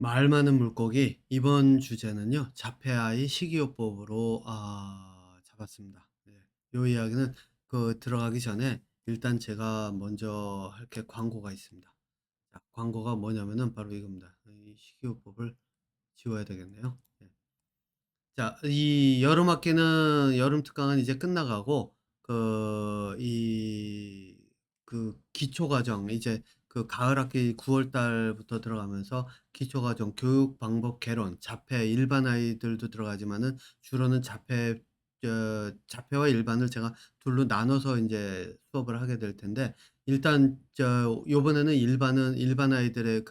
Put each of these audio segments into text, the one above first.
말 많은 물고기 이번 주제는요. 자폐아이 식이요법으로 잡았습니다. 네. 요 이야기는 들어가기 전에 일단 제가 먼저 할 게 광고가 있습니다. 자, 광고가 뭐냐면은 바로 이겁니다. 이 식이요법을 지워야 되겠네요. 네. 자, 이 여름 학기는 여름 특강은 이제 끝나가고 기초 과정 이제 가을 학기 9월 달부터 들어가면서 기초 과정 교육 방법 개론 자폐 일반 아이들도 들어가지만은 주로는 자폐와 일반을 제가 둘로 나눠서 이제 수업을 하게 될 텐데 일단 요번에는 일반 아이들의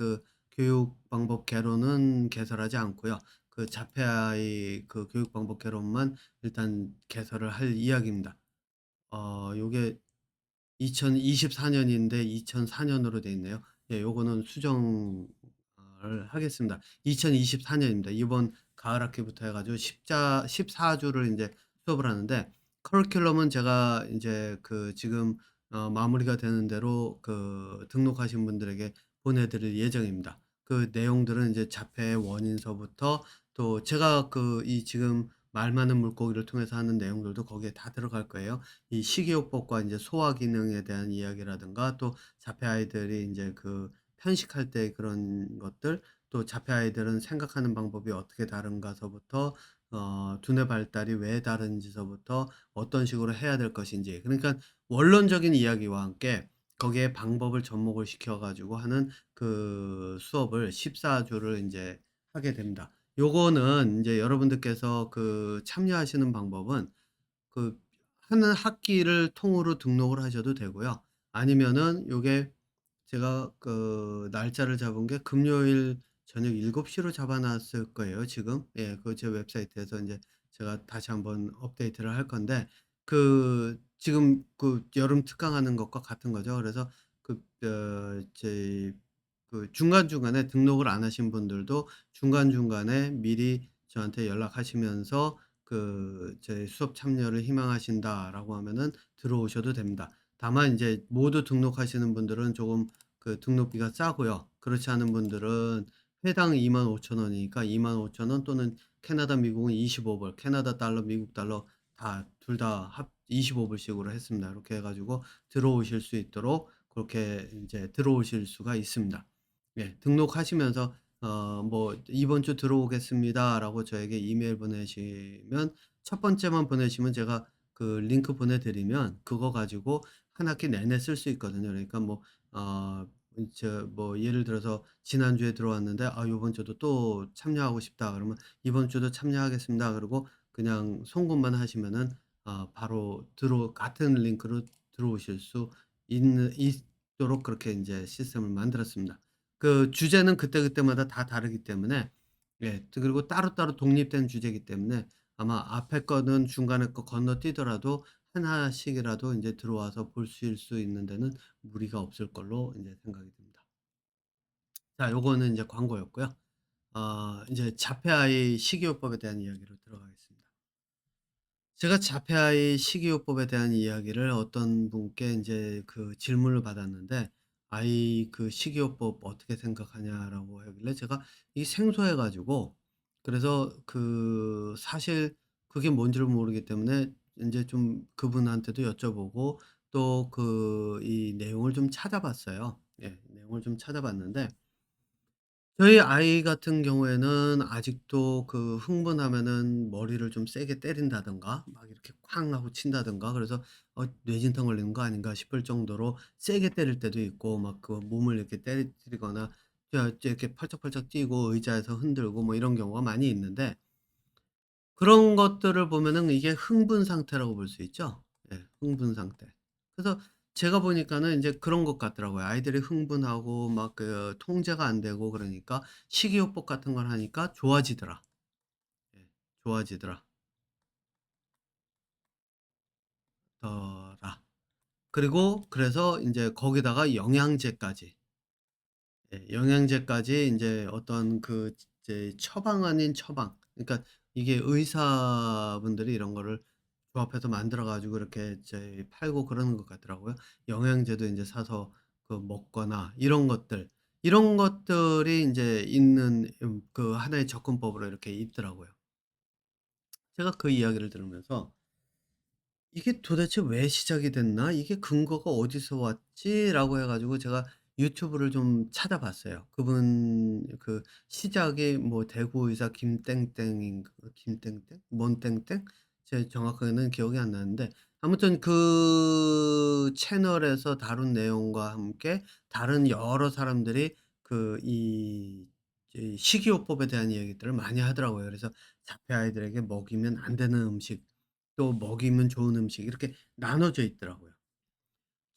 교육 방법 개론은 개설하지 않고요. 자폐 아이 교육 방법 개론만 일단 개설을 할 이야기입니다. 요게 2024 년인데 2004 년으로 돼 있네요. 예, 요거는 수정을 하겠습니다. 2024 년입니다. 이번 가을 학기부터 해 가지고 14 주를 인제 수업을 하는데 커리큘럼은 제가 인제 지금 마무리가 되는 대로 등록하신 분들에게 보내 드릴 예정입니다. 그 내용들은 이제 자폐의 원인서부터 또 제가 지금 말 많은 물고기를 통해서 하는 내용들도 거기에 다 들어갈 거예요. 이 식이요법과 인제 소화 기능에 대한 이야기라든가 또 자폐 아이들이 인제 편식할 때 그런 것들 또 자폐 아이들은 생각하는 방법이 어떻게 다른가서부터 두뇌 발달이 왜 다른지서부터 어떤 식으로 해야 될 것인지 그러니까 원론적인 이야기와 함께 거기에 방법을 접목을 시켜 가지고 하는 수업을 14 주를 인제 하게 됩니다. 요거는 인제 여러분들께서 참여하시는 방법은 그 하는 학기를 통으로 등록을 하셔도 되고요. 아니면은 요게 제가 날짜를 잡은 게 금요일 저녁 7 시로 잡아 놨을 거예요 지금. 예. 제 웹사이트에서 인제 제가 다시 한번 업데이트를 할 건데 지금 여름 특강하는 것과 같은 거죠. 그래서 그 어 저희 중간중간에 등록을 안 하신 분들도 중간중간에 미리 저한테 연락하시면서 "저희 수업 참여를 희망하신다."라고 하면은 들어오셔도 됩니다. 다만 인제 모두 등록하시는 분들은 조금 등록비가 싸고요. 그렇지 않은 분들은 회당 25,000 원이니까 25,000원 또는 캐나다, 미국은 25 불, 캐나다 달러, 미국 달러 다 둘 다 합 25 불씩으로 했습니다. 이렇게 해 가지고 들어오실 수 있도록 그렇게 인제 들어오실 수가 있습니다. 예. 등록하시면서 뭐 "이번 주 들어오겠습니다."라고 저에게 이메일 보내시면 첫 번째만 보내시면 제가 링크 보내 드리면 그거 가지고 한 학기 내내 쓸 수 있거든요. 그러니까 어 예를 들어서 지난주에 들어왔는데 '아 요번 주도 또 참여하고 싶다.' 그러면 "이번 주도 참여하겠습니다." 그러고 그냥 송금만 하시면은 바로 같은 링크로 들어오실 수 있도록 그렇게 인제 시스템을 만들었습니다. 주제는 그때그때마다 다 다르기 때문에 예 그리고 따로따로 독립된 주제이기 때문에 아마 앞에 거는 중간에 거 건너뛰더라도 하나씩이라도 인제 들어와서 보실 수 있는 데는 무리가 없을 걸로 인제 생각이 듭니다. 자, 요거는 인제 광고였고요. 인제 자폐아이 식이요법에 대한 이야기로 들어가겠습니다. 제가 자폐아이 식이요법에 대한 이야기를 어떤 분께 인제 질문을 받았는데 "아이 식이요법 어떻게 생각하냐?"라고 하길래 제가 이게 생소해 가지고 그래서 사실 그게 뭔지를 모르기 때문에 인제 좀 그분한테도 여쭤보고 또 이 내용을 좀 찾아봤어요. 예. 내용을 좀 찾아봤는데 저희 아이 같은 경우에는 아직도 흥분하면은 머리를 좀 세게 때린다든가 막 이렇게 쾅 하고 친다든가 그래서 '뇌진탕 걸리는 거 아닌가?' 싶을 정도로 세게 때릴 때도 있고 막 몸을 이렇게 때리거나 이렇게 펄쩍펄쩍 뛰고 의자에서 흔들고 뭐 이런 경우가 많이 있는데 그런 것들을 보면은 이게 흥분 상태라고 볼 수 있죠. 예, 흥분 상태. 그래서 제가 보니까는 인제 그런 것 같더라고요. 아이들이 흥분하고 막 통제가 안 되고 그러니까 식이요법 같은 걸 하니까 좋아지더라. 예, 좋아지더라 더라. 그리고 그래서 인제 거기다가 영양제까지 영양제까지 인제 어떤 이제 처방 아닌 처방 그러니까 이게 의사분들이 이런 거를 조합해서 만들어 가지고 이렇게 이제 팔고 그러는 것 같더라고요. 영양제도 인제 사서 먹거나 이런 것들. 이런 것들이 인제 있는 그 하나의 접근법으로 이렇게 있더라고요. 제가 그 이야기를 들으면서 '이게 도대체 왜 시작이 됐나? 이게 근거가 어디서 왔지?'라고 해 가지고 제가 유튜브를 좀 찾아봤어요. 그분 그 시작이 뭐 대구의사 김땡땡인가 김땡땡? 뭔 땡땡? 제 정확하게는 기억이 안 나는데 아무튼 그 채널에서 다룬 내용과 함께 다른 여러 사람들이 그 이 식이요법에 대한 이야기들을 많이 하더라고요. 그래서 자폐 아이들에게 먹이면 안 되는 음식 또 먹이면 좋은 음식 이렇게 나눠져 있더라고요.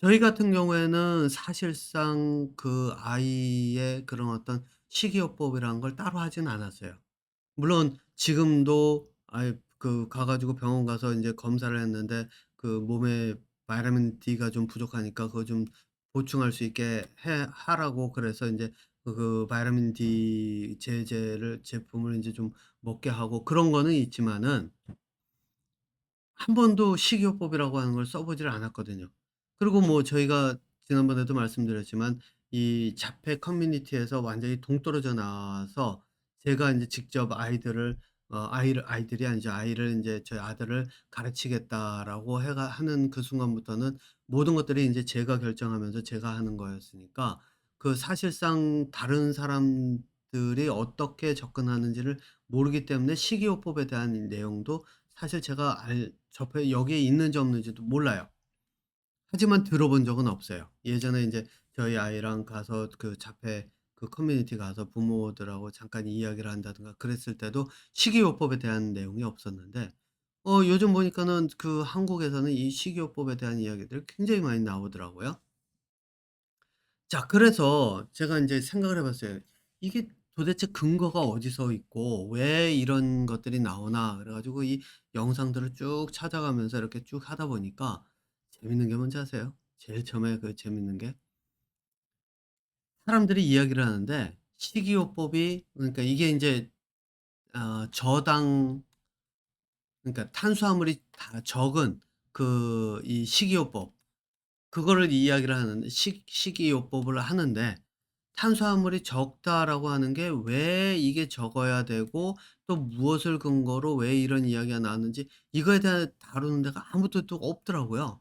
저희 같은 경우에는 사실상 그 아이의 그런 어떤 식이요법이라는 걸 따로 하진 않았어요. 물론 지금도 아이 그 가 가지고 병원 가서 인제 검사를 했는데 그 몸에 바이타민 D가 좀 부족하니까 그거 좀 보충할 수 있게 해 하라고 그래서 인제 바이타민 D 제제를 제품을 인제 좀 먹게 하고 그런 거는 있지만은 한 번도 식이요법이라고 하는 걸 써 보지를 않았거든요. 그리고 뭐 저희가 지난번에도 말씀드렸지만 이 자폐 커뮤니티에서 완전히 동떨어져 나와서 제가 인제 직접 아이들이 아니죠. 아이를 인제 저희 아들을 가르치겠다라고 해가 하는 그 순간부터는 모든 것들이 인제 제가 결정하면서 제가 하는 거였으니까 그 사실상 다른 사람들이 어떻게 접근하는지를 모르기 때문에 식이요법에 대한 내용도 사실 제가 알 접해 여기에 있는지 없는지도 몰라요. 하지만 들어본 적은 없어요. 예전에 인제 저희 아이랑 가서 그 자폐 그 커뮤니티 가서 부모들하고 잠깐 이야기를 한다든가 그랬을 때도 식이요법에 대한 내용이 없었는데 요즘 보니까는 그 한국에서는 이 식이요법에 대한 이야기들이 굉장히 많이 나오더라고요. 자 그래서 제가 인제 생각을 해 봤어요. '이게 도대체 근거가 어디서 있고 왜 이런 것들이 나오나.' 그래 가지고 이 영상들을 쭉 찾아가면서 이렇게 쭉 하다 보니까 재밌는 게 뭔지 아세요? 제일 처음에 그 재밌는 게 사람들이 이야기를 하는데 식이요법이 그러니까 이게 인제 저당 그러니까 탄수화물이 다 적은 이 식이요법 그거를 이야기를 하는 식이요법을 하는데 탄수화물이 적다라고 하는 게 왜 이게 적어야 되고 또 무엇을 근거로 왜 이런 이야기가 나왔는지 이거에 대해 다루는 데가 아무도 또 없더라고요.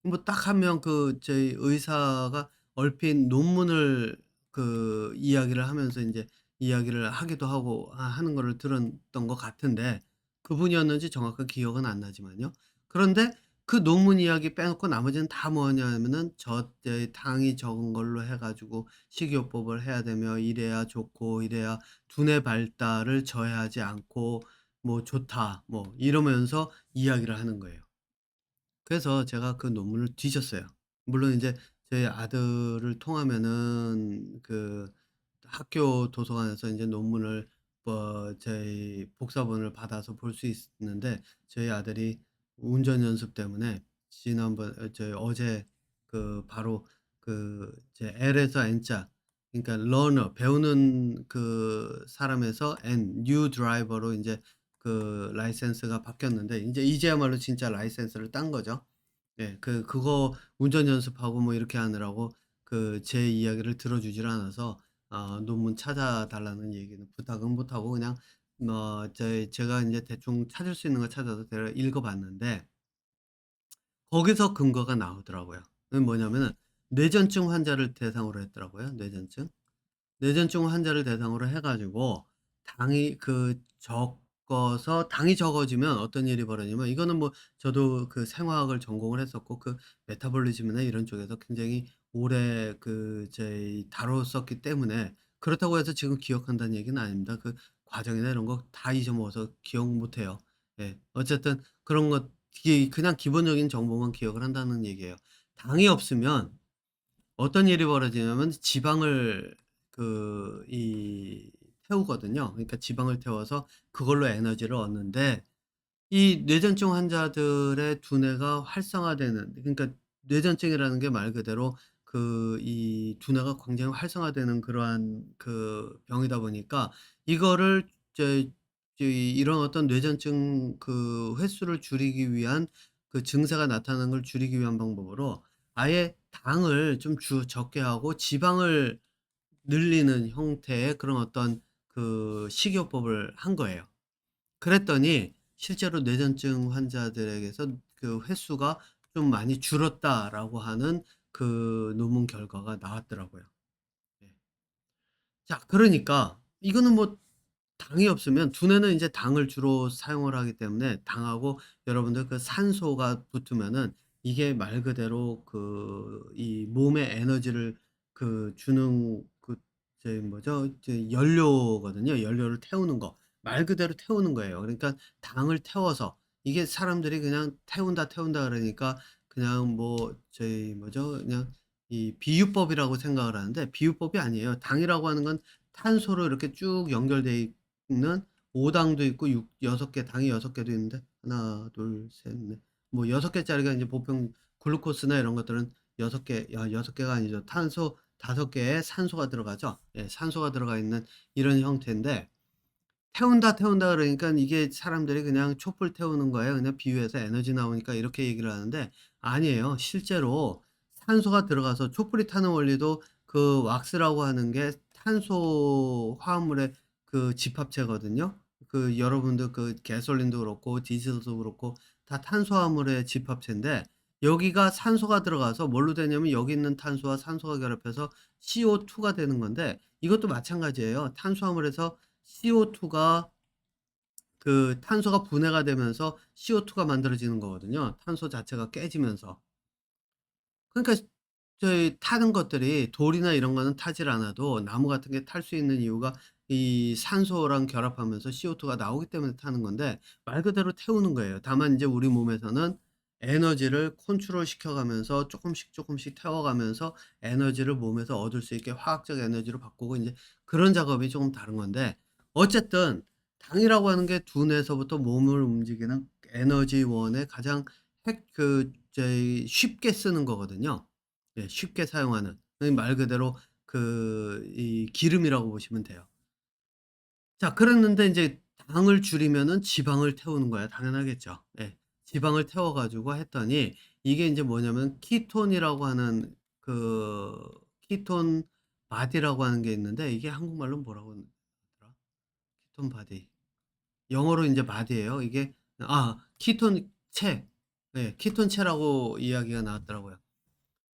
뭐 딱 한 명 그 저희 의사가 얼핏 논문을 그 이야기를 하면서 인제 이야기를 하기도 하고 하는 거를 들었던 것 같은데 그분이었는지 정확한 기억은 안 나지만요. 그런데 그 논문 이야기 빼놓고 나머지는 다 뭐냐면은 당이 적은 걸로 해 가지고 식이요법을 해야 되며 이래야 좋고 이래야 두뇌 발달을 저해하지 않고 뭐 좋다 뭐 이러면서 이야기를 하는 거예요. 그래서 제가 그 논문을 뒤졌어요. 물론 인제 제 아들을 통하면은 그 학교 도서관에서 인제 논문을 저희 복사본을 받아서 볼 수 있는데 저희 아들이 운전 연습 때문에 지난번 저희 어제 바로 이제 L에서 N자 그러니까 러너 배우는 그 사람에서 New driver로 인제 그 라이센스가 바뀌었는데 인제 이제야말로 진짜 라이센스를 딴 거죠. 예. 그거 운전 연습하고 뭐 이렇게 하느라고 제 이야기를 들어 주질 않아서 논문 찾아 달라는 얘기는 부탁은 못 하고 그냥 제가 인제 대충 찾을 수 있는 거 찾아서 읽어 봤는데 거기서 근거가 나오더라고요. 그게 뭐냐면은 뇌전증 환자를 대상으로 했더라고요, 뇌전증. 뇌전증 환자를 대상으로 해 가지고 당이 적어지면 어떤 일이 벌어지냐면 이거는 뭐 저도 그 생화학을 전공을 했었고 메타볼리즘이나 이런 쪽에서 굉장히 오래 다뤘었기 때문에 그렇다고 해서 지금 기억한다는 얘기는 아닙니다. 그 과정이나 이런 거 다 잊어먹어서 기억 못 해요. 예. 어쨌든 그런 것 그냥 기본적인 정보만 기억을 한다는 얘기예요. 당이 없으면 어떤 일이 벌어지냐면 지방을 태우거든요. 그러니까 지방을 태워서 그걸로 에너지를 얻는데 이 뇌전증 환자들의 두뇌가 활성화되는 그러니까 뇌전증이라는 게 말 그대로 이 두뇌가 굉장히 활성화되는 그러한 병이다 보니까 이거를 이런 어떤 뇌전증 횟수를 줄이기 위한 증세가 나타나는 걸 줄이기 위한 방법으로 아예 당을 좀 적게 하고 지방을 늘리는 형태의 그런 어떤 그 식이요법을 한 거예요. 그랬더니 실제로 뇌전증 환자들에게서 그 횟수가 좀 많이 줄었다라고 하는 그 논문 결과가 나왔더라고요. 예. 자, 그러니까 이거는 뭐 당이 없으면 두뇌는 인제 당을 주로 사용을 하기 때문에 당하고 여러분들 그 산소가 붙으면은 이게 말 그대로 그 이 몸에 에너지를 그 주는 그 저기 뭐죠? 연료거든요. 연료를 태우는 거. 말 그대로 태우는 거예요. 그러니까 당을 태워서 이게 사람들이 그냥 "태운다, 태운다." 그러니까 그냥 뭐 저희 뭐죠? 그냥 이 비유법이라고 생각을 하는데 비유법이 아니에요. 당이라고 하는 건 탄소로 이렇게 쭉 연결돼 있는 5 당도 있고 6 개 당이 6 개도 있는데 하나 둘 셋 넷 뭐 6 개짜리가 인제 보통 글루코스나 이런 것들은 6 개 6 개가 아니죠. 탄소 5 개에 산소가 들어가죠. 예, 산소가 들어가 있는 이런 형태인데 태운다, 태운다 그러니깐 이게 사람들이 그냥 촛불 태우는 거예요. 그냥 비유해서 에너지 나오니까 이렇게 얘기를 하는데 아니에요. 실제로 산소가 들어가서 촛불이 타는 원리도 그 왁스라고 하는 게 탄소 화합물의 그 집합체거든요. 그 여러분들 그 가솔린도 그렇고 디젤도 그렇고 다 탄수화물의 집합체인데 여기가 산소가 들어가서 뭘로 되냐면 여기 있는 탄소와 산소가 결합해서 CO2가 되는 건데 이것도 마찬가지예요. 탄수화물에서 CO2가 그 탄소가 분해가 되면서 CO2가 만들어지는 거거든요, 탄소 자체가 깨지면서. 그러니까 저희 타는 것들이 돌이나 이런 거는 타질 않아도 나무 같은 게 탈 수 있는 이유가 이 산소랑 결합하면서 CO2가 나오기 때문에 타는 건데 말 그대로 태우는 거예요. 다만 인제 우리 몸에서는 에너지를 컨트롤 시켜 가면서 쪼끔씩 쪼끔씩 태워 가면서 에너지를 몸에서 얻을 수 있게 화학적 에너지로 바꾸고 인제 그런 작업이 쪼금 다른 건데 어쨌든 당이라고 하는 게 두뇌에서부터 몸을 움직이는 에너지원의 가장 핵 그 저희 쉽게 쓰는 거거든요. 예, 쉽게 사용하는. 말 그대로 그 이 기름이라고 보시면 돼요. 자, 그랬는데 인제 당을 줄이면은 지방을 태우는 거야. 당연하겠죠. 예. 지방을 태워 가지고 했더니 이게 인제 뭐냐면 키톤이라고 하는 그 키톤 바디라고 하는 게 있는데 이게 한국말로 뭐라고 하더라? 키톤 바디. 영어로 인제 바디예요. 이게 키톤체. 예. 키톤체라고 이야기가 나왔더라고요.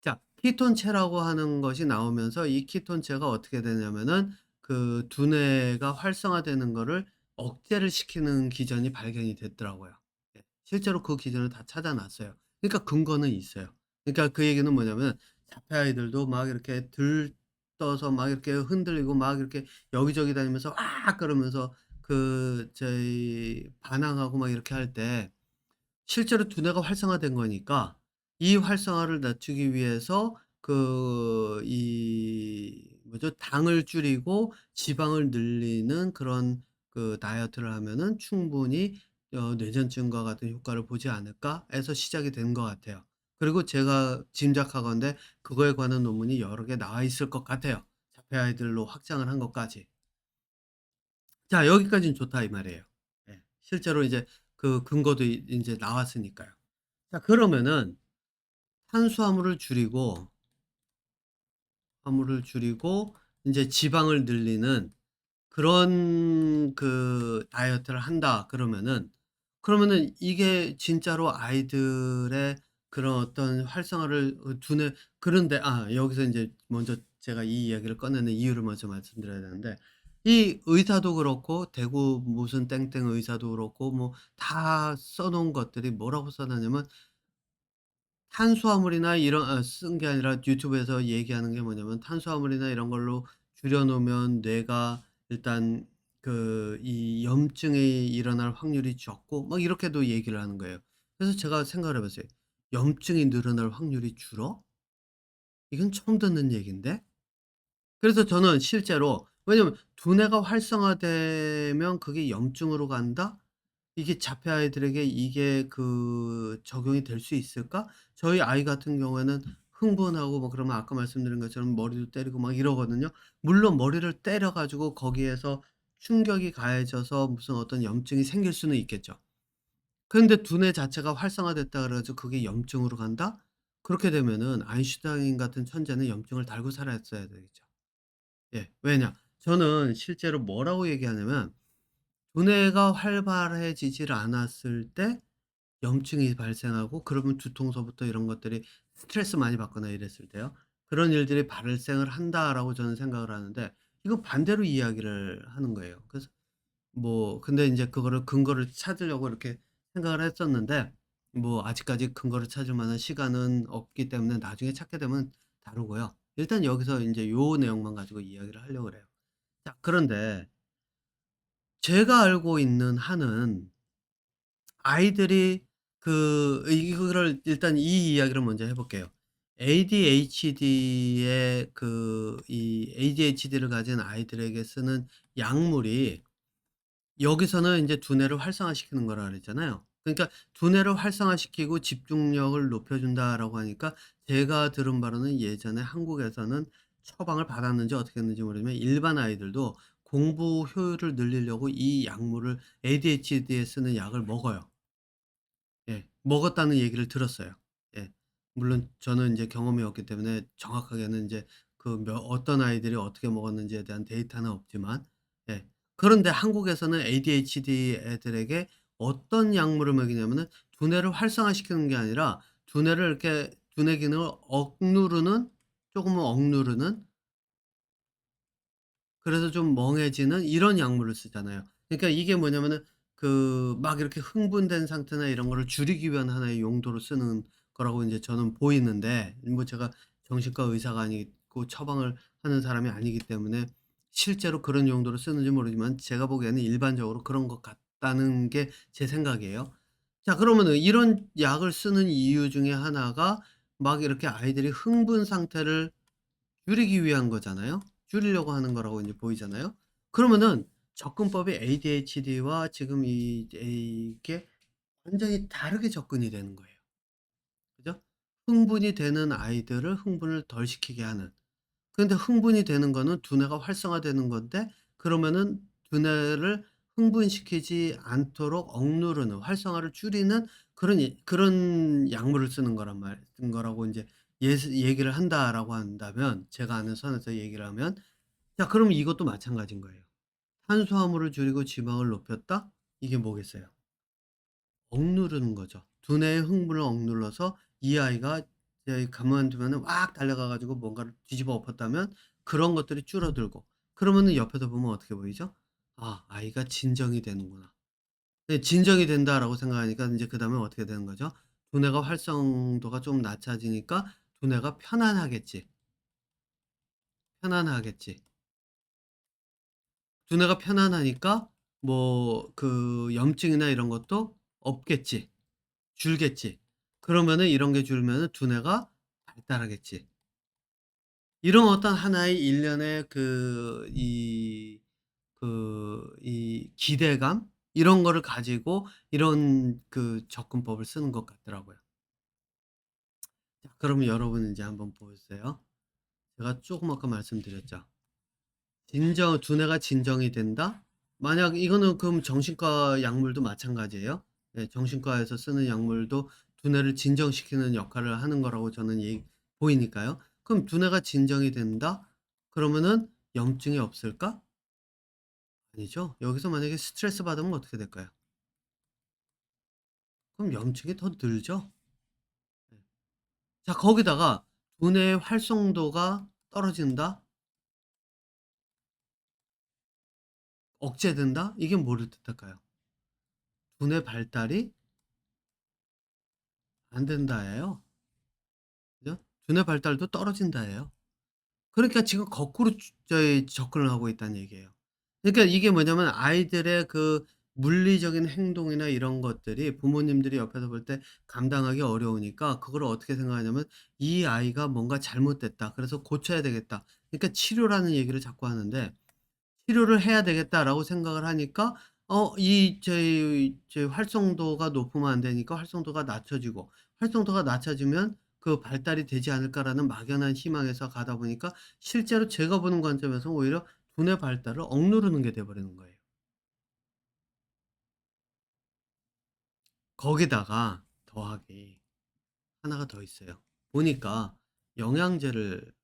자, 키톤체라고 하는 것이 나오면서 이 키톤체가 어떻게 되냐면은 그 두뇌가 활성화되는 거를 억제를 시키는 기전이 발견이 됐더라고요. 예. 실제로 그 기전을 다 찾아 놨어요. 그러니까 근거는 있어요. 그러니까 그 얘기는 뭐냐면 자폐 아이들도 막 이렇게 들떠서 막 이렇게 흔들리고 막 이렇게 여기저기 다니면서 "와!" 그러면서 그 저희 반항하고 막 이렇게 할 때 실제로 두뇌가 활성화된 거니까 이 활성화를 낮추기 위해서 그 이 뭐죠? 당을 줄이고 지방을 늘리는 그런 그 다이어트를 하면은 충분히 '뇌전증과 같은 효과를 보지 않을까?' 해서 시작이 된 것 같아요. 그리고 제가 짐작하건대 그거에 관한 논문이 여러 개 나와 있을 것 같아요. 자폐 아이들로 확장을 한 것까지. 자, 여기까지는 좋다 이 말이에요. 예. 실제로 이제 그 근거도 인제 나왔으니까요. 자, 그러면은 탄수화물을 줄이고 화물을 줄이고 인제 지방을 늘리는 그런 그 다이어트를 한다 그러면은 이게 진짜로 아이들의 그런 어떤 활성화를 두뇌 그런데 여기서 인제 먼저 제가 이 이야기를 꺼내는 이유를 먼저 말씀드려야 되는데 이 의사도 그렇고 대구 무슨 땡땡 의사도 그렇고 뭐 다 써 놓은 것들이 뭐라고 써 놨냐면 탄수화물이나 이런 쓴 게 아니라 유튜브에서 얘기하는 게 뭐냐면 탄수화물이나 이런 걸로 줄여 놓으면 뇌가 일단 그 이 염증이 일어날 확률이 적고 막 이렇게도 얘기를 하는 거예요. 그래서 제가 생각을 해 봤어요. '염증이 늘어날 확률이 줄어?' 이건 처음 듣는 얘기인데. 그래서 저는 실제로 왜냐면 '두뇌가 활성화되면 그게 염증으로 간다?' 이게 자폐 아이들에게 이게 그 적용이 될 수 있을까? 저희 아이 같은 경우에는 흥분하고 뭐 그러면 아까 말씀드린 것처럼 머리도 때리고 막 이러거든요. 물론 머리를 때려 가지고 거기에서 충격이 가해져서 무슨 어떤 염증이 생길 수는 있겠죠. 그런데 두뇌 자체가 활성화됐다 그래 가지고 그게 염증으로 간다? 그렇게 되면은 아인슈타인 같은 천재는 염증을 달고 살았어야 되겠죠. 예. 왜냐? 저는 실제로 뭐라고 얘기하냐면 두뇌가 활발해지질 않았을 때 염증이 발생하고 그러면 두통서부터 이런 것들이 스트레스 많이 받거나 이랬을 때요. 그런 일들이 발생을 한다라고 저는 생각을 하는데 이거 반대로 이야기를 하는 거예요. 그래서 뭐 근데 인제 그거를 근거를 찾으려고 이렇게 생각을 했었는데 뭐 아직까지 근거를 찾을 만한 시간은 없기 때문에 나중에 찾게 되면 다루고요. 일단 여기서 인제 요 내용만 가지고 이야기를 하려고 그래요. 자 그런데 제가 알고 있는 한은 아이들이 이거를 일단 이 이야기를 먼저 해 볼게요. ADHD의 이 ADHD를 가진 아이들에게 쓰는 약물이 여기서는 인제 두뇌를 활성화시키는 거라 그랬잖아요. 그러니까 "두뇌를 활성화시키고 집중력을 높여준다."라고 하니까 제가 들은 바로는 예전에 한국에서는 처방을 받았는지 어떻게 했는지 모르지만 일반 아이들도 공부 효율을 늘리려고 이 약물을 ADHD에 쓰는 약을 먹어요. 예. 먹었다는 얘기를 들었어요. 예. 물론 저는 인제 경험이 없기 때문에 정확하게는 인제 어떤 아이들이 어떻게 먹었는지에 대한 데이터는 없지만 예. 그런데 한국에서는 ADHD 애들에게 어떤 약물을 먹이냐면은 두뇌를 활성화시키는 게 아니라 두뇌를 이렇게 두뇌 기능을 억누르는 쪼금은 억누르는 그래서 좀 멍해지는 이런 약물을 쓰잖아요. 그러니까 이게 뭐냐면은 막 이렇게 흥분된 상태나 이런 거를 줄이기 위한 하나의 용도로 쓰는 거라고 인제 저는 보이는데 뭐 제가 정신과 의사가 아니고 처방을 하는 사람이 아니기 때문에 실제로 그런 용도로 쓰는지 모르지만 제가 보기에는 일반적으로 그런 것 같다는 게 제 생각이에요. 자 그러면은 이런 약을 쓰는 이유 중에 하나가 막 이렇게 아이들이 흥분 상태를 줄이기 위한 거잖아요. 줄이려고 하는 거라고 인제 보이잖아요. 그러면은 접근법이 ADHD와 지금 이게 완전히 다르게 접근이 되는 거예요. 그죠? 흥분이 되는 아이들을 흥분을 덜 시키게 하는. 근데 흥분이 되는 거는 두뇌가 활성화되는 건데 그러면은 두뇌를 흥분시키지 않도록 억누르는 활성화를 줄이는 그런 약물을 쓰는 거라고 인제 얘기를 한다라고 한다면 제가 아는 선에서 얘기를 하면 자 그럼 이것도 마찬가지인 거예요. 탄수화물을 줄이고 지방을 높였다? 이게 뭐겠어요? 억누르는 거죠. 두뇌의 흥분을 억눌러서 이 아이가 이제 가만두면은 막 달려가 가지고 뭔가를 뒤집어 엎었다면 그런 것들이 줄어들고 그러면은 옆에서 보면 어떻게 보이죠? '아 아이가 진정이 되는구나.' 네 '진정이 된다.'라고 생각하니까 인제 그다음에 어떻게 되는 거죠? 두뇌가 활성도가 좀 낮아지니까 '두뇌가 편안하겠지. 편안하겠지.' 두뇌가 편안하니까 뭐 염증이나 이런 것도 없겠지. 줄겠지. 그러면은 이런 게 줄면은 두뇌가 발달하겠지. 이런 어떤 하나의 일련의 기대감 이런 거를 가지고 이런 접근법을 쓰는 것 같더라고요. 자 그러면 여러분 인제 한번 보세요. 제가 쪼금 아까 말씀드렸죠. 두뇌가 진정이 된다? 만약 이거는 그럼 정신과 약물도 마찬가지예요. 예 정신과에서 쓰는 약물도 두뇌를 진정시키는 역할을 하는 거라고 저는 보이니까요. 그럼 두뇌가 진정이 된다? 그러면은 염증이 없을까? 아니죠. 여기서 만약에 스트레스 받으면 어떻게 될까요? 그럼 염증이 더 늘죠. 예. 자 거기다가 두뇌의 활성도가 떨어진다? 억제된다? 이게 뭐를 뜻할까요? 두뇌 발달이 안 된다예요. 그죠? 두뇌 발달도 떨어진다예요. 그러니까 지금 거꾸로 접근을 하고 있다는 얘기예요. 그러니까 이게 뭐냐면 아이들의 물리적인 행동이나 이런 것들이 부모님들이 옆에서 볼 때 감당하기 어려우니까 그거를 어떻게 생각하냐면 '이 아이가 뭔가 잘못됐다. 그래서 고쳐야 되겠다.' 그러니까 치료라는 얘기를 자꾸 하는데 '치료를 해야 되겠다.'라고 생각을 하니까 저희 활성도가 높으면 안 되니까 활성도가 낮춰지고 활성도가 낮춰지면 '발달이 되지 않을까.'라는 막연한 희망에서 가다 보니까 실제로 제가 보는 관점에서 오히려 두뇌 발달을 억누르는 게 돼 버리는 거예요. 거기다가 더하기 하나가 더 있어요. 보니까 영양제를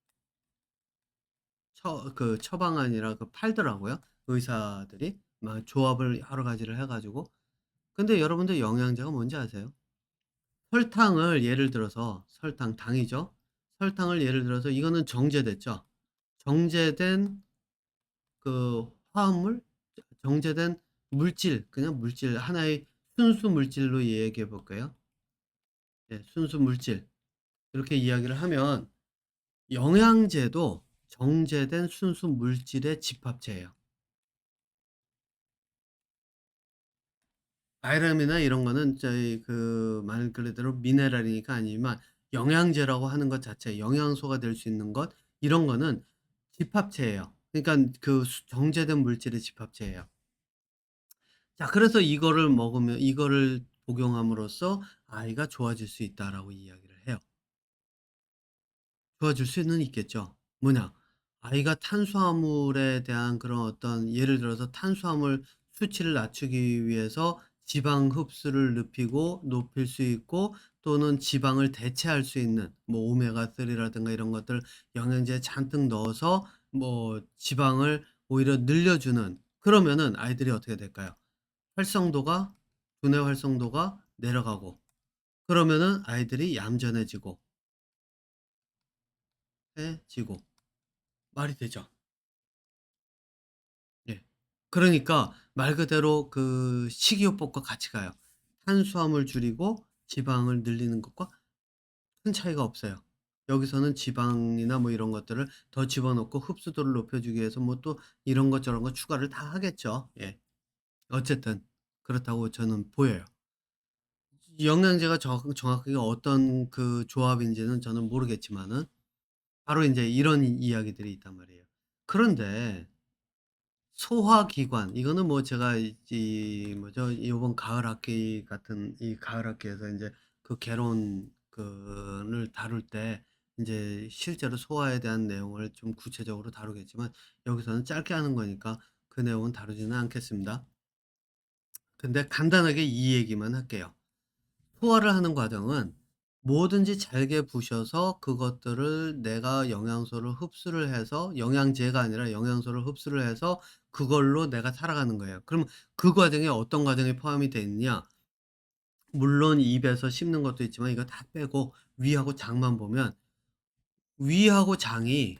처방안이라 팔더라고요, 의사들이. 막 조합을 여러 가지를 해 가지고. 근데 여러분들 영양제가 뭔지 아세요? 설탕을 예를 들어서 당이죠. 설탕을 예를 들어서 이거는 정제됐죠. 정제된 화합물, 정제된 물질, 그냥 물질 하나의 순수 물질로 얘기해 볼까요? 예, 순수 물질. 이렇게 이야기를 하면 영양제도 정제된 순수 물질의 집합체예요. 바이람이나 이런 거는 저희 말 그대로 미네랄이니까 아니지만 영양제라고 하는 것 자체, 영양소가 될 수 있는 것, 이런 거는 집합체예요. 그러니까 정제된 물질의 집합체예요. 자, 그래서 이거를 복용함으로써 아이가 좋아질 수 있다라고 이야기를 해요. 좋아질 수는 있겠죠. 뭐냐? 아이가 탄수화물에 대한 그런 어떤, 예를 들어서 탄수화물 수치를 낮추기 위해서 지방 흡수를 높일 수 있고, 또는 지방을 대체할 수 있는 뭐 오메가3 라든가 이런 것들 영양제에 잔뜩 넣어서 뭐 지방을 오히려 늘려주는, 그러면은 아이들이 어떻게 될까요? 활성도가 두뇌 활성도가 내려가고, 그러면은 아이들이 얌전해지고 해지고. 말이 되죠. 예. 그러니까 말 그대로 식이요법과 같이 가요. 탄수화물 줄이고 지방을 늘리는 것과 큰 차이가 없어요. 여기서는 지방이나 뭐 이런 것들을 더 집어넣고 흡수도를 높여주기 위해서 뭐 또 이런 것 저런 것 추가를 다 하겠죠. 예. 어쨌든 그렇다고 저는 보여요. 영양제가 정확하게 어떤 조합인지는 저는 모르겠지만은 바로 인제 이런 이야기들이 있단 말이에요. 그런데 소화기관, 이거는 뭐 제가 이 뭐죠, 요번 가을 학기에서 인제 개론 을 다룰 때 인제 실제로 소화에 대한 내용을 좀 구체적으로 다루겠지만, 여기서는 짧게 하는 거니까 그 내용은 다루지는 않겠습니다. 근데 간단하게 이 얘기만 할게요. 소화를 하는 과정은 뭐든지 잘게 부셔서 그것들을 내가 영양소를 흡수를 해서, 영양제가 아니라 영양소를 흡수를 해서 그걸로 내가 살아가는 거예요. 그럼 그 과정에 어떤 과정이 포함이 돼 있느냐? 물론 입에서 씹는 것도 있지만 이거 다 빼고 위하고 장만 보면, 위하고 장이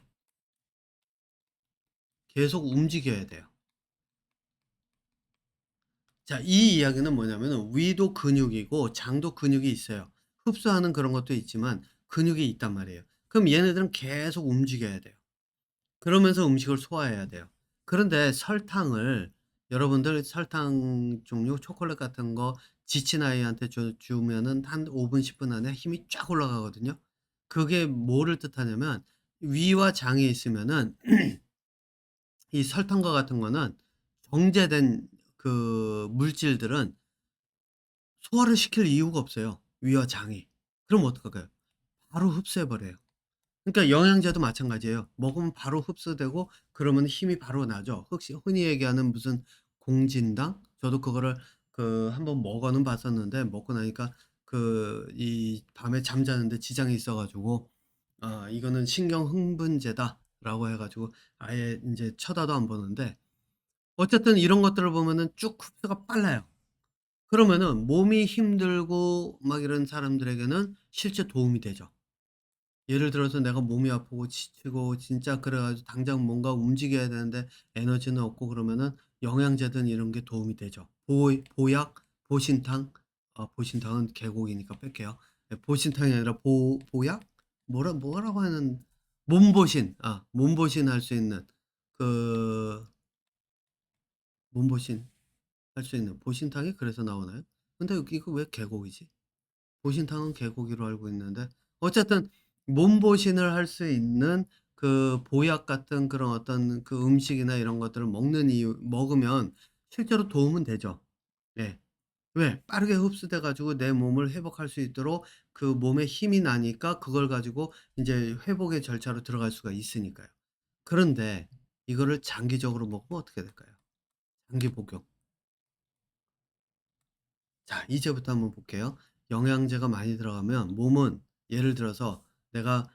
계속 움직여야 돼요. 자, 이 이야기는 뭐냐면은 위도 근육이고 장도 근육이 있어요. 흡수하는 그런 것도 있지만 근육이 있단 말이에요. 그럼 얘네들은 계속 움직여야 돼요. 그러면서 음식을 소화해야 돼요. 그런데 여러분들 설탕 종류 초콜릿 같은 거 지친 아이한테 주면은 한 5 분 10분 안에 힘이 쫙 올라가거든요. 그게 뭐를 뜻하냐면, 위와 장이 있으면은 이 설탕과 같은 거는 정제된 물질들은 소화를 시킬 이유가 없어요, 위와 장이. 그럼 어떡할까요? 바로 흡수해 버려요. 그러니까 영양제도 마찬가지예요. 먹으면 바로 흡수되고 그러면 힘이 바로 나죠. 혹시 흔히 얘기하는 무슨 공진당? 저도 그거를 한번 먹어는 봤었는데, 먹고 나니까 이 밤에 잠자는데 지장이 있어 가지고 '아, 이거는 신경 흥분제다.'라고 해 가지고 아예 인제 쳐다도 안 보는데, 어쨌든 이런 것들을 보면은 쭉 흡수가 빨라요. 그러면은 몸이 힘들고 막 이런 사람들에게는 실제 도움이 되죠. 예를 들어서 내가 몸이 아프고 지치고 진짜 그래 가지고 당장 뭔가 움직여야 되는데 에너지는 없고 그러면은 영양제든 이런 게 도움이 되죠. 보약, 보신탕, 보신탕은 계곡이니까 뺄게요. 예, 보신탕이 아니라 보약? 뭐라고 하는, 몸보신. 몸보신 할 수 있는 그 몸보신 할 수 있는 보신탕이 그래서 나오나요? 근데 이거 왜 계곡이지? 보신탕은 개고기로 알고 있는데, 어쨌든 몸보신을 할 수 있는 보약 같은 그런 어떤 음식이나 이런 것들을 먹으면 실제로 도움은 되죠. 예. 왜? 빠르게 흡수돼 가지고 내 몸을 회복할 수 있도록 몸에 힘이 나니까 그걸 가지고 인제 회복의 절차로 들어갈 수가 있으니까요. 그런데 이거를 장기적으로 먹으면 어떻게 될까요? 장기 복용. 자, 이제부터 한번 볼게요. 영양제가 많이 들어가면 몸은, 예를 들어서 내가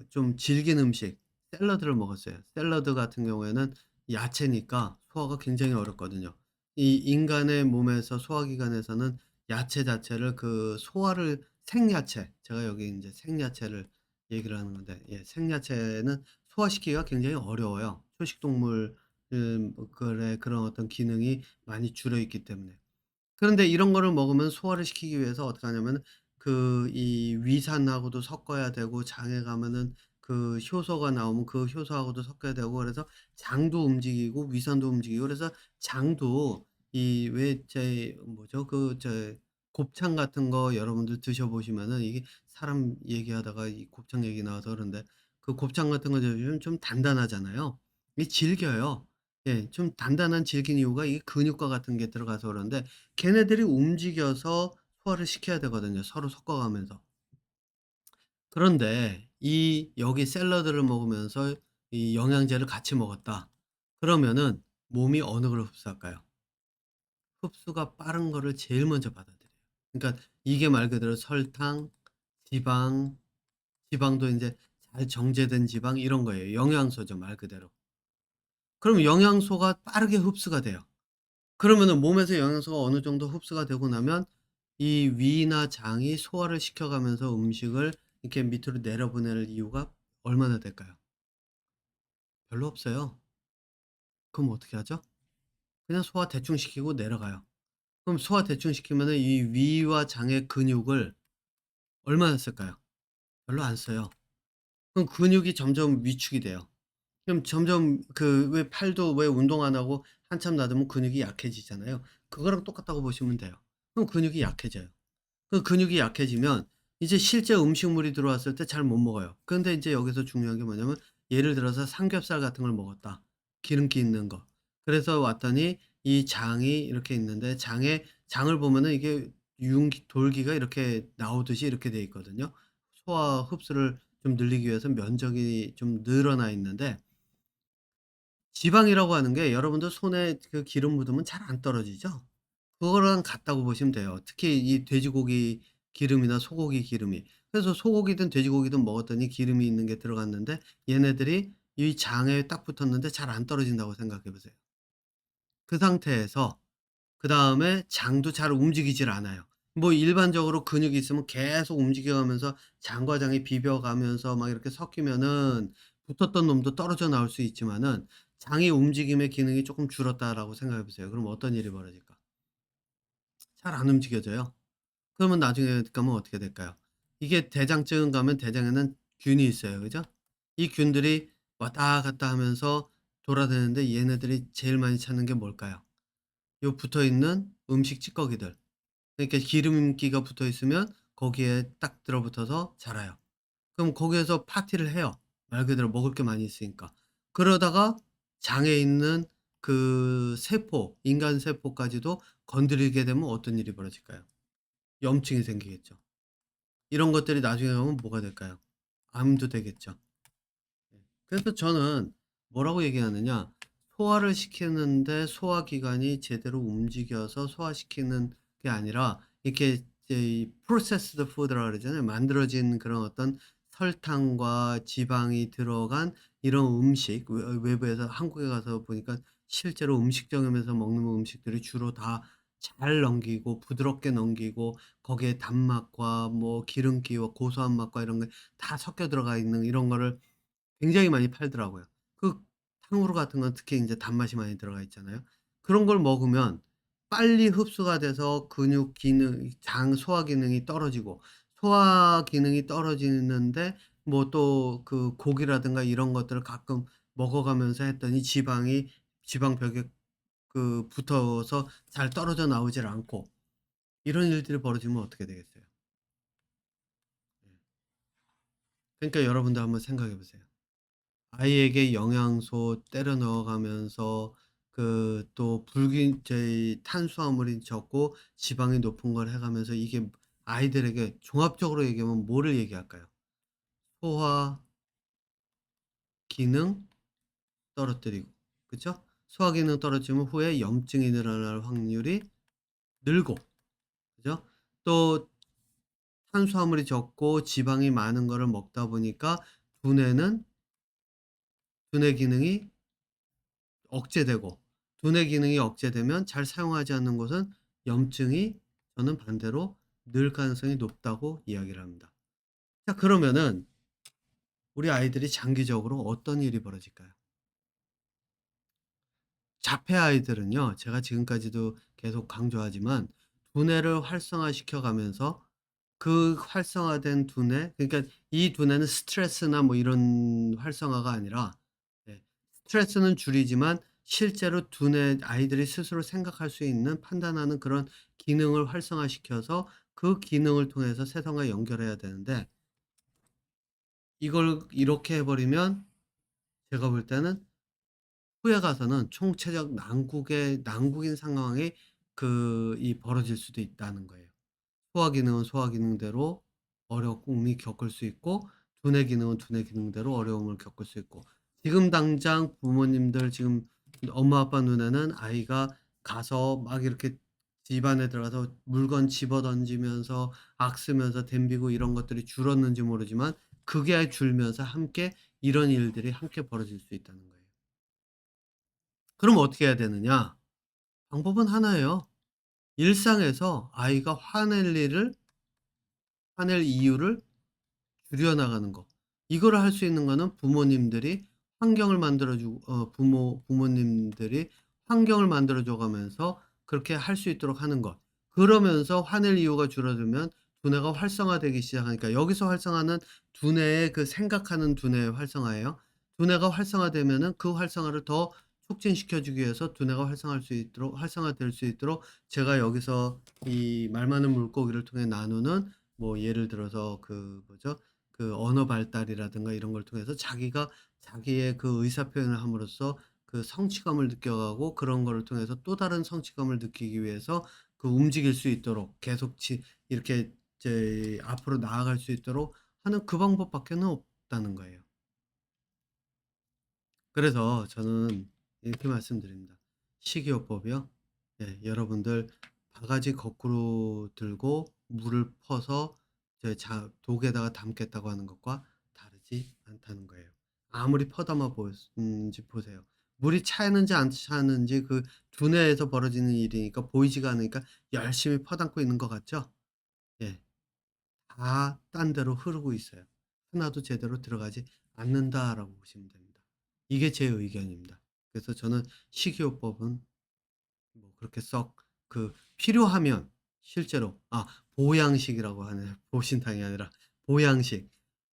좀 질긴 음식, 샐러드를 먹었어요. 샐러드 같은 경우에는 야채니까 소화가 굉장히 어렵거든요. 이 인간의 몸에서 소화기관에서는 야채 자체를 그 소화를 생야채, 제가 여기 인제 생야채를 얘기를 하는 건데, 예, 생야채는 소화시키기가 굉장히 어려워요. 초식동물 의 그런 어떤 기능이 많이 줄어 있기 때문에. 그런데 이런 거를 먹으면 소화를 시키기 위해서 어떻게 하냐면은 그 이 위산하고도 섞어야 되고, 장에 가면은 그 효소가 나오면 그 효소하고도 섞어야 되고, 그래서 장도 움직이고 위산도 움직이고, 그래서 장도 이 왜 제 뭐죠? 곱창 같은 거 여러분들 드셔 보시면은 이게 사람 얘기하다가 이 곱창 얘기 나와서 그런데, 그 곱창 같은 거 드시면 좀 단단하잖아요. 이게 질겨요. 예. 좀 단단한 질긴 이유가 이 근육과 같은 게 들어가서 그런데, 걔네들이 움직여서 소화를 시켜야 되거든요, 서로 섞어 가면서. 그런데 이 여기 샐러드를 먹으면서 이 영양제를 같이 먹었다. 그러면은 몸이 어느 걸 흡수할까요? 흡수가 빠른 거를 제일 먼저 받아들여요. 그러니까 이게 말 그대로 설탕, 지방, 지방도 인제 잘 정제된 지방 이런 거예요. 영양소죠, 말 그대로. 그럼 영양소가 빠르게 흡수가 돼요. 그러면은 몸에서 영양소가 어느 정도 흡수가 되고 나면 이 위나 장이 소화를 시켜가면서 음식을 이렇게 밑으로 내려보낼 이유가 얼마나 될까요? 별로 없어요. 그럼 어떻게 하죠? 그냥 소화 대충 시키고 내려가요. 그럼 소화 대충 시키면은 이 위와 장의 근육을 얼마나 쓸까요? 별로 안 써요. 그럼 근육이 점점 위축이 돼요. 그럼 점점 그 왜 팔도 왜 운동 안 하고 한참 놔두면 근육이 약해지잖아요. 그거랑 똑같다고 보시면 돼요. 그럼 근육이 약해져요. 그 근육이 약해지면 이제 실제 음식물이 들어왔을 때 잘 못 먹어요. 그런데 인제 여기서 중요한 게 뭐냐면, 예를 들어서 삼겹살 같은 걸 먹었다. 기름기 있는 거. 그래서 왔더니 이 장이 이렇게 있는데, 장을 보면은 이게 융기 돌기가 이렇게 나오듯이 이렇게 돼 있거든요. 소화 흡수를 좀 늘리기 위해서 면적이 좀 늘어나 있는데, 지방이라고 하는 게 여러분들 손에 그 기름 묻으면 잘 안 떨어지죠? 그거랑 같다고 보시면 돼요. 특히 이 돼지고기 기름이나 소고기 기름이. 그래서 소고기든 돼지고기든 먹었더니 기름이 있는 게 들어갔는데, 얘네들이 이 장에 딱 붙었는데 잘 안 떨어진다고 생각해 보세요. 그 상태에서 그다음에 장도 잘 움직이질 않아요. 뭐 일반적으로 근육이 있으면 계속 움직여 가면서 장과 장이 비벼 가면서 막 이렇게 섞이면은 붙었던 놈도 떨어져 나올 수 있지만은, 장의 움직임의 기능이 쪼끔 줄었다라고 생각해 보세요. 그럼 어떤 일이 벌어질까? 잘 안 움직여져요. 그러면 나중에 가면 어떻게 될까요? 이게 대장증 가면 대장에는 균이 있어요. 그죠? 이 균들이 왔다 갔다 하면서 돌아다니는데, 얘네들이 제일 많이 찾는 게 뭘까요? 요 붙어 있는 음식 찌꺼기들. 그러니까 기름기가 붙어 있으면 거기에 딱 들어붙어서 자라요. 그럼 거기에서 파티를 해요. 말 그대로 먹을 게 많이 있으니까. 그러다가 장에 있는 그 세포, 인간 세포까지도 건드리게 되면 어떤 일이 벌어질까요? 염증이 생기겠죠. 이런 것들이 나중에 가면 뭐가 될까요? 암도 되겠죠. 예. 그래서 저는 뭐라고 얘기하느냐, 소화를 시키는데 소화기관이 제대로 움직여서 소화시키는 게 아니라, 이렇게 이제 이 프로세스드 푸드라 그러잖아요. 만들어진 그런 어떤 설탕과 지방이 들어간 이런 음식, 외부에서 한국에 가서 보니까 실제로 음식점에서 먹는 음식들이 주로 다 잘 넘기고 부드럽게 넘기고, 거기에 단맛과 뭐 기름기와 고소한 맛과 이런 게 다 섞여 들어가 있는 이런 거를 굉장히 많이 팔더라고요. 그 탕후루 같은 건 특히 인제 단맛이 많이 들어가 있잖아요. 그런 걸 먹으면 빨리 흡수가 돼서 근육 기능, 장 소화 기능이 떨어지고, 소화 기능이 떨어지는데 뭐 또 그 고기라든가 이런 것들을 가끔 먹어가면서 했더니 지방벽에 붙어서 잘 떨어져 나오질 않고, 이런 일들이 벌어지면 어떻게 되겠어요? 예. 그러니까 여러분도 한번 생각해 보세요. 아이에게 영양소 때려 넣어 가면서 그 또 불균 저희 탄수화물이 적고 지방이 높은 걸 해 가면서, 이게 아이들에게 종합적으로 얘기하면 뭐를 얘기할까요? 소화 기능 떨어뜨리고, 그쵸? 소화 기능 떨어지면 후에 염증이 늘어날 확률이 늘고, 그죠? 또 탄수화물이 적고 지방이 많은 거를 먹다 보니까 두뇌는 두뇌 기능이 억제되고, 두뇌 기능이 억제되면 잘 사용하지 않는 곳은 염증이 저는 반대로 늘 가능성이 높다고 이야기를 합니다. 자, 그러면은 우리 아이들이 장기적으로 어떤 일이 벌어질까요? 자폐 아이들은요, 제가 지금까지도 계속 강조하지만 두뇌를 활성화시켜 가면서 그 활성화된 두뇌, 그러니까 이 두뇌는 스트레스나 뭐 이런 활성화가 아니라, 예, 스트레스는 줄이지만 실제로 두뇌, 아이들이 스스로 생각할 수 있는 판단하는 그런 기능을 활성화시켜서 그 기능을 통해서 세상과 연결해야 되는데, 이걸 이렇게 해 버리면 제가 볼 때는 후에 가서는 총체적 난국인 상황이 이 벌어질 수도 있다는 거예요. 소화 기능은 소화 기능대로 어려움이 겪을 수 있고, 두뇌 기능은 두뇌 기능대로 어려움을 겪을 수 있고, 지금 당장 부모님들, 지금 엄마 아빠 눈에는 아이가 가서 막 이렇게 집 안에 들어가서 물건 집어 던지면서 악 쓰면서 덤비고 이런 것들이 줄었는지 모르지만, 그게 줄면서 함께 이런 일들이 함께 벌어질 수 있다는 거예요. 그럼 어떻게 해야 되느냐? 방법은 하나예요. 일상에서 아이가 화낼 이유를 줄여 나가는 거. 이거를 할 수 있는 거는 부모님들이 환경을 만들어 주고, 부모님들이 환경을 만들어 줘 가면서 그렇게 할 수 있도록 하는 것. 그러면서 화낼 이유가 줄어들면 두뇌가 활성화되기 시작하니까, 여기서 활성화는 두뇌의 생각하는 두뇌의 활성화예요. 두뇌가 활성화되면은 그 활성화를 더 촉진시켜 주기 위해서 두뇌가 활성화될 수 있도록 제가 여기서 이 말 많은 물고기를 통해 나누는, 뭐 예를 들어서 뭐죠? 언어 발달이라든가 이런 걸 통해서 자기가 자기의 의사 표현을 함으로써 성취감을 느껴가고, 그런 거를 통해서 또 다른 성취감을 느끼기 위해서 움직일 수 있도록 계속 이렇게 이제 앞으로 나아갈 수 있도록 하는 그 방법밖에는 없다는 거예요. 그래서 저는 이렇게 말씀드립니다. 식이요법이요. 예, 여러분들 바가지 거꾸로 들고 물을 퍼서 독에다가 담겠다고 하는 것과 다르지 않다는 거예요. 아무리 퍼담아 보는지 보세요. 물이 차는지 안 차는지 두뇌에서 벌어지는 일이니까 보이지가 않으니까 열심히 퍼담고 있는 것 같죠? 예. 다 딴 데로 흐르고 있어요. 하나도 제대로 들어가지 않는다라고 보시면 됩니다. 이게 제 의견입니다. 그래서 저는 식이요법은 뭐 그렇게 썩 필요하면 실제로, 보양식이라고 하네요. 보신탕이 아니라 보양식.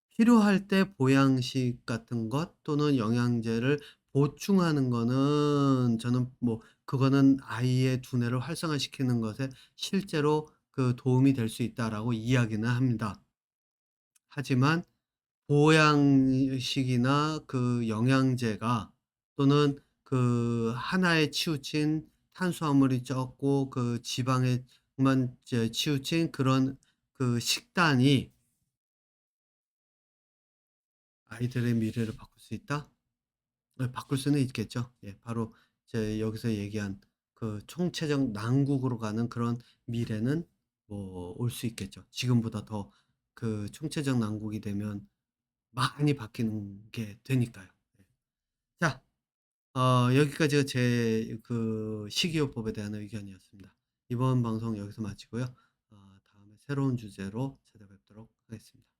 필요할 때 보양식 같은 것 또는 영양제를 보충하는 거는, 저는 뭐 그거는 아이의 두뇌를 활성화시키는 것에 실제로 도움이 될 수 있다라고 이야기는 합니다. 하지만 보양식이나 영양제가, 또는 하나에 치우친 탄수화물이 적고 지방에만 이제 치우친 그런 식단이 아이들의 미래를 바꿀 수 있다? 네, 바꿀 수는 있겠죠. 예. 바로 여기서 얘기한 총체적 난국으로 가는 그런 미래는 뭐 올 수 있겠죠. 지금보다 더 총체적 난국이 되면 많이 바뀌는 게 되니까요. 예. 자, 여기까지가 제 식이요법에 대한 의견이었습니다. 이번 방송 여기서 마치고요. 다음에 새로운 주제로 찾아뵙도록 하겠습니다.